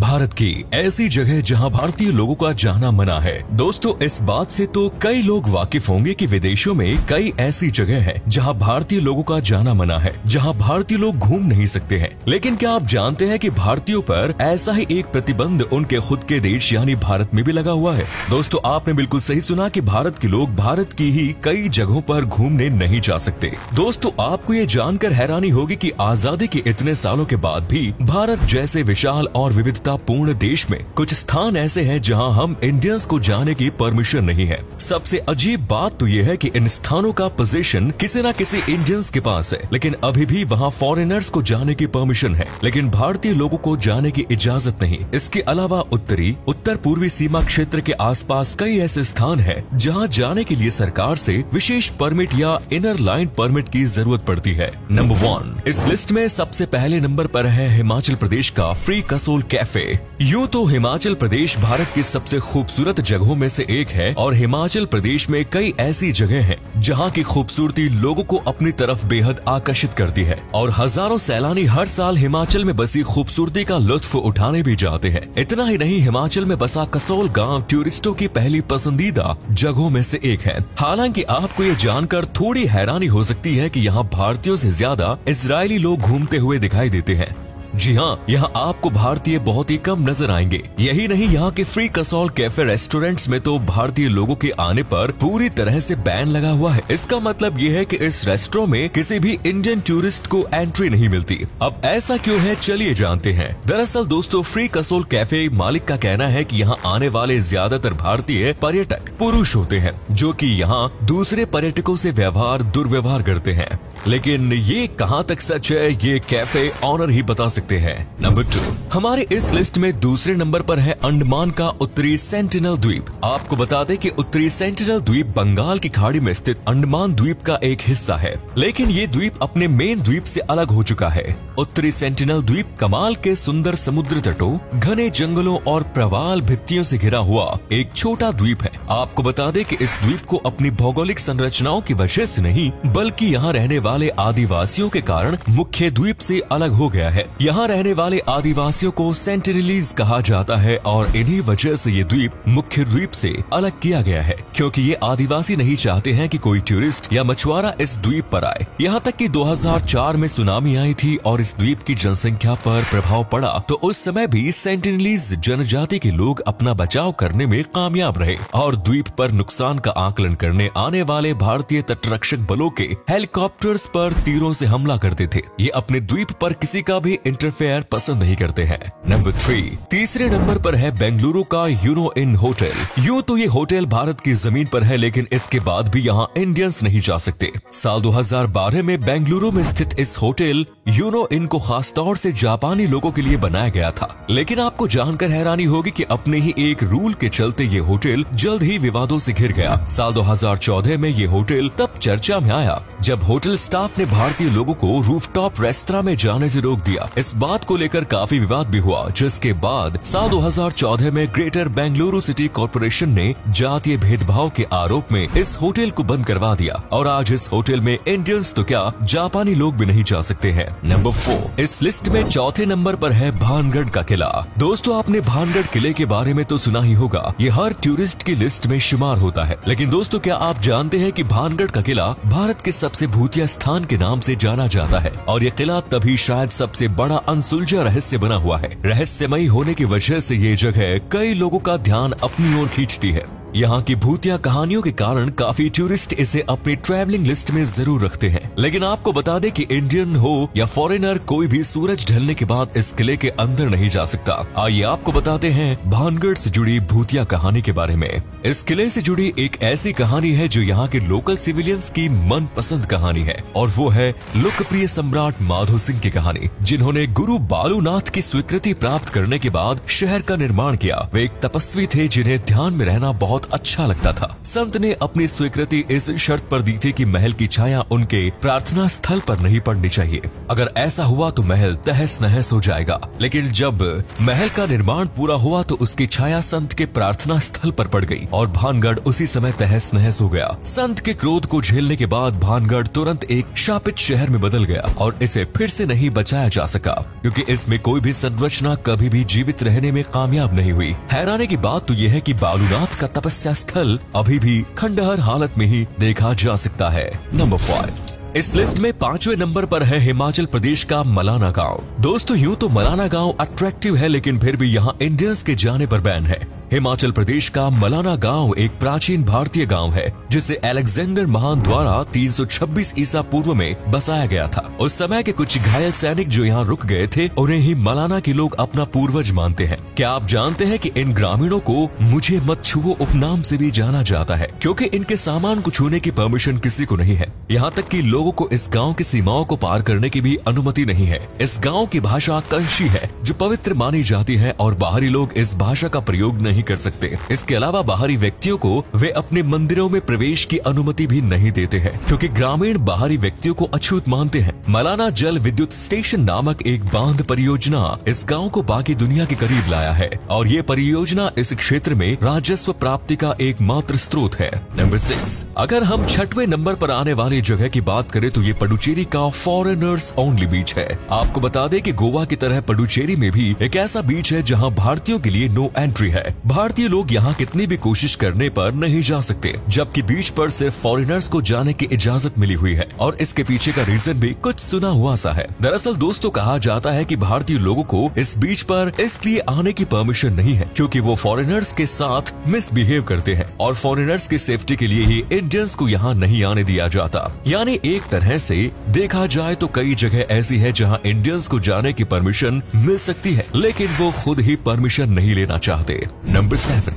भारत की ऐसी जगह जहां भारतीय लोगों का जाना मना है। दोस्तों, इस बात से तो कई लोग वाकिफ होंगे कि विदेशों में कई ऐसी जगह है जहां भारतीय लोगों का जाना मना है, जहां भारतीय लोग घूम नहीं सकते हैं। लेकिन क्या आप जानते हैं कि भारतीयों पर ऐसा ही एक प्रतिबंध उनके खुद के देश यानी भारत में भी लगा हुआ है। दोस्तों, आपने बिल्कुल सही सुना कि भारत के लोग भारत की ही कई जगहों पर घूमने नहीं जा सकते। दोस्तों, आपको ये जानकर हैरानी होगी कि आजादी के इतने सालों के बाद भी भारत जैसे विशाल और विविधतापूर्ण देश में कुछ स्थान ऐसे हैं जहां हम इंडियंस को जाने की परमिशन नहीं है। सबसे अजीब बात तो यह है कि इन स्थानों का पोजीशन किसी न किसी इंडियंस के पास है, लेकिन अभी भी वहां फॉरेनर्स को जाने की परमिशन है, लेकिन भारतीय लोगों को जाने की इजाजत नहीं। इसके अलावा उत्तर पूर्वी सीमा क्षेत्र के आसपास कई ऐसे स्थान हैं जहां जाने के लिए सरकार से विशेष परमिट या इनर लाइन परमिट की जरूरत पड़ती है। नंबर 1 इस लिस्ट में सबसे पहले नंबर पर है हिमाचल प्रदेश का फ्री कसोल कैफे। यूँ तो हिमाचल प्रदेश भारत की सबसे खूबसूरत जगहों में से एक है और हिमाचल प्रदेश में कई ऐसी जगह हैं जहां की खूबसूरती लोगों को अपनी तरफ बेहद आकर्षित करती है और हजारों सैलानी हर साल हिमाचल में बसी खूबसूरती का लुत्फ उठाने भी जाते हैं। इतना ही नहीं, हिमाचल में बसा कसोल गांव टूरिस्टों की पहली पसंदीदा जगहों में से एक है। हालांकि आपको ये जानकर थोड़ी हैरानी हो सकती है कि यहाँ भारतीयों से ज्यादा इजरायली लोग घूमते हुए दिखाई देते हैं। जी हाँ, यहाँ आपको भारतीय बहुत ही कम नजर आएंगे। यही नहीं, यहाँ के फ्री कसोल कैफे रेस्टोरेंट्स में तो भारतीय लोगों के आने पर पूरी तरह से बैन लगा हुआ है। इसका मतलब ये है कि इस रेस्टोरेंट में किसी भी इंडियन टूरिस्ट को एंट्री नहीं मिलती। अब ऐसा क्यों है, चलिए जानते हैं। दरअसल दोस्तों, फ्री कसोल कैफे मालिक का कहना है कि यहाँ आने वाले ज्यादातर भारतीय पर्यटक पुरुष होते हैं जो कि यहाँ दूसरे पर्यटकों से दुर्व्यवहार करते हैं। लेकिन ये कहाँ तक सच है, ये कैफे ऑनर ही बता सकते हैं। नंबर 2 हमारे इस लिस्ट में दूसरे नंबर पर है अंडमान का उत्तरी सेंटिनल द्वीप। आपको बता दें कि उत्तरी सेंटिनल द्वीप बंगाल की खाड़ी में स्थित अंडमान द्वीप का एक हिस्सा है, लेकिन ये द्वीप अपने मेन द्वीप से अलग हो चुका है। उत्तरी सेंटिनल द्वीप कमाल के सुंदर समुद्र तटों, घने जंगलों और प्रवाल भित्तियों से घिरा हुआ एक छोटा द्वीप है। आपको बता दें कि इस द्वीप को अपनी भौगोलिक संरचनाओं की वजह से नहीं, बल्कि यहाँ रहने वाले आदिवासियों के कारण मुख्य द्वीप से अलग हो गया है। यहाँ रहने वाले आदिवासियों को सेंटिनलीज कहा जाता है और इन्हीं वजह से ये द्वीप मुख्य द्वीप से अलग किया गया है, क्योंकि ये आदिवासी नहीं चाहते हैं कि कोई टूरिस्ट या मछुआरा इस द्वीप पर आए। यहाँ तक कि 2004 में सुनामी आई थी और इस द्वीप की जनसंख्या पर प्रभाव पड़ा, तो उस समय भी सेंटिनलीज जनजाति के लोग अपना बचाव करने में कामयाब रहे और द्वीप पर नुकसान का आकलन करने आने वाले भारतीय तटरक्षक बलों के हेलीकॉप्टर्स पर तीरों से हमला करते थे। ये अपने द्वीप पर किसी का भी इंटरफेयर पसंद नहीं करते हैं। नंबर 3 तीसरे नंबर पर है बेंगलुरु का यूनो इन होटल। यूँ तो ये होटल भारत की जमीन पर है, लेकिन इसके बाद भी यहाँ इंडियंस नहीं जा सकते। साल 2012 में बेंगलुरु में स्थित इस होटल यूनो इन को खास तौर से जापानी लोगों के लिए बनाया गया था, लेकिन आपको जानकर हैरानी होगी कि अपने ही एक रूल के चलते ये होटल जल्द ही विवादों से घिर गया। साल 2014 में ये होटल तब चर्चा में आया जब होटल स्टाफ ने भारतीय लोगों को रूफटॉप रेस्तरां में जाने से रोक दिया। इस बात को लेकर काफी विवाद भी हुआ, जिसके बाद साल 2014 में ग्रेटर बेंगलुरु सिटी कॉर्पोरेशन ने जातीय भेदभाव के आरोप में इस होटल को बंद करवा दिया और आज इस होटल में इंडियंस तो क्या, जापानी लोग भी नहीं जा सकते हैं। नंबर 4 इस लिस्ट में चौथे नंबर पर है भानगढ़ का किला। दोस्तों, आपने भानगढ़ किले के बारे में तो सुना ही होगा। ये हर टूरिस्ट की लिस्ट में शुमार होता है, लेकिन दोस्तों, क्या आप जानते हैं कि भानगढ़ का किला भारत के सबसे भूतिया स्थान के नाम से जाना जाता है और ये किला तभी शायद सबसे बड़ा अनसुलझा रहस्य बना हुआ है। रहस्यमयी होने की वजह से ये जगह कई लोगों का ध्यान अपनी ओर खींचती है। यहाँ की भूतिया कहानियों के कारण काफी टूरिस्ट इसे अपनी ट्रैवलिंग लिस्ट में जरूर रखते हैं। लेकिन आपको बता दें कि इंडियन हो या फॉरेनर, कोई भी सूरज ढलने के बाद इस किले के अंदर नहीं जा सकता। आइए आपको बताते हैं भानगढ़ से जुड़ी भूतिया कहानी के बारे में। इस किले से जुड़ी एक ऐसी कहानी है जो यहाँ के लोकल सिविलियंस की मनपसंद कहानी है और वो है लोकप्रिय सम्राट माधो सिंह की कहानी, जिन्होंने गुरु बालूनाथ की स्वीकृति प्राप्त करने के बाद शहर का निर्माण किया। वे एक तपस्वी थे जिन्हें ध्यान में रहना बहुत बहुत अच्छा लगता था। संत ने अपनी स्वीकृति इस शर्त पर दी थी कि महल की छाया उनके प्रार्थना स्थल पर नहीं पड़नी चाहिए। अगर ऐसा हुआ तो महल तहस नहस हो जाएगा। लेकिन जब महल का निर्माण पूरा हुआ तो उसकी छाया संत के प्रार्थना स्थल पर पड़ गई और भानगढ़ उसी समय तहस नहस हो गया। संत के क्रोध को झेलने के बाद भानगढ़ तुरंत एक शापित शहर में बदल गया और इसे फिर से नहीं बचाया जा सका, क्योंकि इसमें कोई भी संरचना कभी भी जीवित रहने में कामयाब नहीं हुई। हैरानी की बात तो यह है कि बालूनाथ का तपस्या स्थल अभी भी खंडहर हालत में ही देखा जा सकता है। नंबर 5, इस लिस्ट में 5वें नंबर पर है हिमाचल प्रदेश का मलाना गांव। दोस्तों यूं तो मलाना गांव अट्रैक्टिव है, लेकिन फिर भी यहाँ इंडियंस के जाने पर बैन है। हिमाचल प्रदेश का मलाना गांव एक प्राचीन भारतीय गांव है जिसे अलेक्जेंडर महान द्वारा 326 ईसा पूर्व में बसाया गया था। उस समय के कुछ घायल सैनिक जो यहाँ रुक गए थे उन्हें ही मलाना के लोग अपना पूर्वज मानते हैं। क्या आप जानते हैं कि इन ग्रामीणों को मुझे मत छुओ उपनाम से भी जाना जाता है, क्योंकि इनके सामान को छूने की परमिशन किसी को नहीं है। यहाँ तक कि लोगों को इस गाँव की सीमाओं को पार करने की भी अनुमति नहीं है। इस गाँव की भाषा कंशी है जो पवित्र मानी जाती है और बाहरी लोग इस भाषा का प्रयोग नहीं कर सकते। इसके अलावा बाहरी व्यक्तियों को वे अपने मंदिरों में प्रवेश की अनुमति भी नहीं देते हैं, क्योंकि ग्रामीण बाहरी व्यक्तियों को अछूत मानते हैं। मलाना जल विद्युत स्टेशन नामक एक बांध परियोजना इस गांव को बाकी दुनिया के करीब लाया है और ये परियोजना इस क्षेत्र में राजस्व प्राप्ति का एकमात्र स्रोत है। नंबर 6, अगर हम 6वें नंबर पर आने वाली जगह की बात करें तो ये पुडुचेरी का फॉरेनर्स ओनली बीच है। आपको बता दें कि गोवा की तरह पुडुचेरी में भी एक ऐसा बीच है जहां भारतीयों के लिए नो एंट्री है। भारतीय लोग यहाँ कितनी भी कोशिश करने पर नहीं जा सकते, जबकि बीच पर सिर्फ फॉरेनर्स को जाने की इजाजत मिली हुई है और इसके पीछे का रीजन भी कुछ सुना हुआ सा है। दरअसल दोस्तों कहा जाता है कि भारतीय लोगों को इस बीच पर इसलिए आने की परमिशन नहीं है क्योंकि वो फॉरेनर्स के साथ मिसबिहेव करते हैं और फॉरेनर्स की सेफ्टी के लिए ही इंडियंस को यहाँ नहीं आने दिया जाता। यानी एक तरह से देखा जाए तो कई जगह ऐसी है जहाँ इंडियंस को जाने की परमिशन मिल सकती है, लेकिन वो खुद ही परमिशन नहीं लेना चाहते। नंबर 7,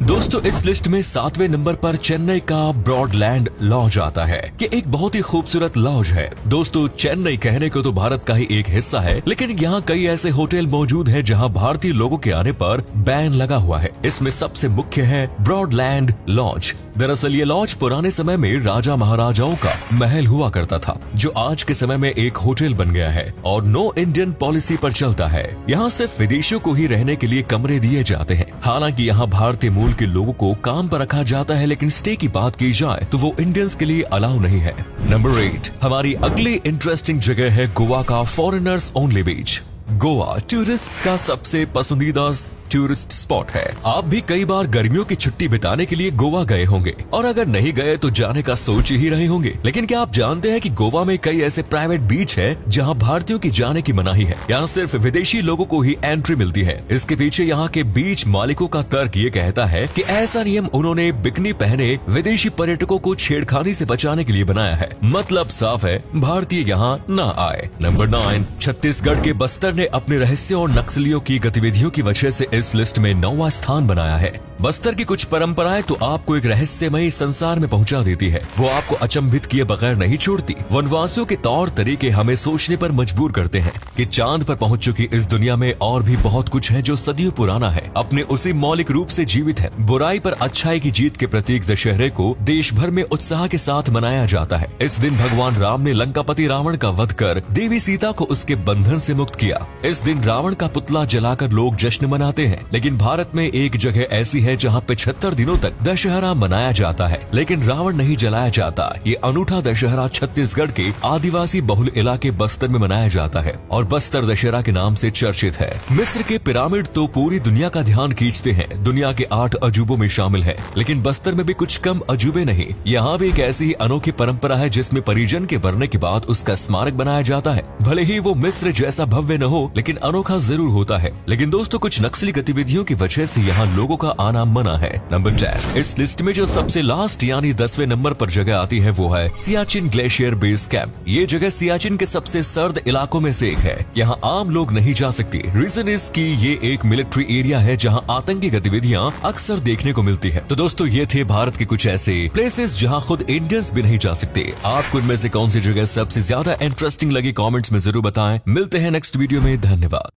दोस्तों इस लिस्ट में 7वें नंबर पर चेन्नई का ब्रॉडलैंड लॉज आता है कि एक बहुत ही खूबसूरत लॉज है। दोस्तों चेन्नई कहने को तो भारत का ही एक हिस्सा है, लेकिन यहाँ कई ऐसे होटल मौजूद हैं जहाँ भारतीय लोगों के आने पर बैन लगा हुआ है। इसमें सबसे मुख्य है ब्रॉडलैंड लॉज। दरअसल ये लॉज पुराने समय में राजा महाराजाओं का महल हुआ करता था, जो आज के समय में एक होटल बन गया है और नो इंडियन पॉलिसी पर चलता है। यहाँ सिर्फ विदेशियों को ही रहने के लिए कमरे दिए जाते हैं। हालांकि यहाँ भारतीय मूल के लोगों को काम पर रखा जाता है, लेकिन स्टे की बात की जाए तो वो इंडियंस के लिए अलाउ नहीं है। नंबर 8, हमारी अगली इंटरेस्टिंग जगह है गोवा का फॉरेनर्स ओनली बीच। गोवा टूरिस्ट का सबसे पसंदीदा टूरिस्ट स्पॉट है। आप भी कई बार गर्मियों की छुट्टी बिताने के लिए गोवा गए होंगे और अगर नहीं गए तो जाने का सोच ही रहे होंगे। लेकिन क्या आप जानते हैं कि गोवा में कई ऐसे प्राइवेट बीच है जहां भारतीयों की जाने की मनाही है। यहाँ सिर्फ विदेशी लोगों को ही एंट्री मिलती है। इसके पीछे यहाँ के बीच मालिकों का तर्क ये कहता है कि ऐसा नियम उन्होंने बिकनी पहने विदेशी पर्यटकों को छेड़खानी से बचाने के लिए बनाया है। मतलब साफ है भारतीय यहाँ न आए। नंबर 9, छत्तीसगढ़ के बस्तर ने अपने रहस्यों और नक्सलियों की गतिविधियों की वजह से इस लिस्ट में 9वां स्थान बनाया है। बस्तर की कुछ परंपराएं तो आपको एक रहस्यमयी संसार में पहुंचा देती है। वो आपको अचंभित किए बगैर नहीं छोड़ती। वनवासियों के तौर तरीके हमें सोचने पर मजबूर करते हैं कि चांद पर पहुंच चुकी इस दुनिया में और भी बहुत कुछ है जो सदियों पुराना है, अपने उसी मौलिक रूप से जीवित है। बुराई पर अच्छाई की जीत के प्रतीक दशहरे को देश भर में उत्साह के साथ मनाया जाता है। इस दिन भगवान राम ने लंकापति रावण का वध कर देवी सीता को उसके बंधन से मुक्त किया। इस दिन रावण का पुतला जलाकर लोग जश्न मनाते हैं। लेकिन भारत में एक जगह ऐसी है जहां 75 दिनों तक दशहरा मनाया जाता है, लेकिन रावण नहीं जलाया जाता। ये अनूठा दशहरा छत्तीसगढ़ के आदिवासी बहुल इलाके बस्तर में मनाया जाता है और बस्तर दशहरा के नाम से चर्चित है। मिस्र के पिरामिड तो पूरी दुनिया का ध्यान खींचते हैं, दुनिया के 8 अजूबों में शामिल है। लेकिन बस्तर में भी कुछ कम अजूबे नहीं। यहाँ भी एक ऐसी ही अनोखी परंपरा है जिसमें परिजन के मरने के बाद उसका स्मारक बनाया जाता है। भले ही वो मिस्र जैसा भव्य न हो, लेकिन अनोखा जरूर होता है। लेकिन दोस्तों कुछ नक्सली गतिविधियों की वजह से यहाँ लोगों का आना मना है। नंबर 10, इस लिस्ट में जो सबसे लास्ट यानी 10वें नंबर पर जगह आती है वो है सियाचिन ग्लेशियर बेस कैंप। ये जगह सियाचिन के सबसे सर्द इलाकों में से एक है। यहाँ आम लोग नहीं जा सकते। रीजन इज कि ये एक मिलिट्री एरिया है जहाँ आतंकी गतिविधियाँ अक्सर देखने को मिलती है। तो दोस्तों ये थे भारत के कुछ ऐसे प्लेसेस जहाँ खुद इंडियंस भी नहीं जा सकते। आपको इनमें से कौन सी जगह सबसे ज्यादा इंटरेस्टिंग लगी कमेंट्स में जरूर बताएं। मिलते हैं नेक्स्ट वीडियो में। धन्यवाद।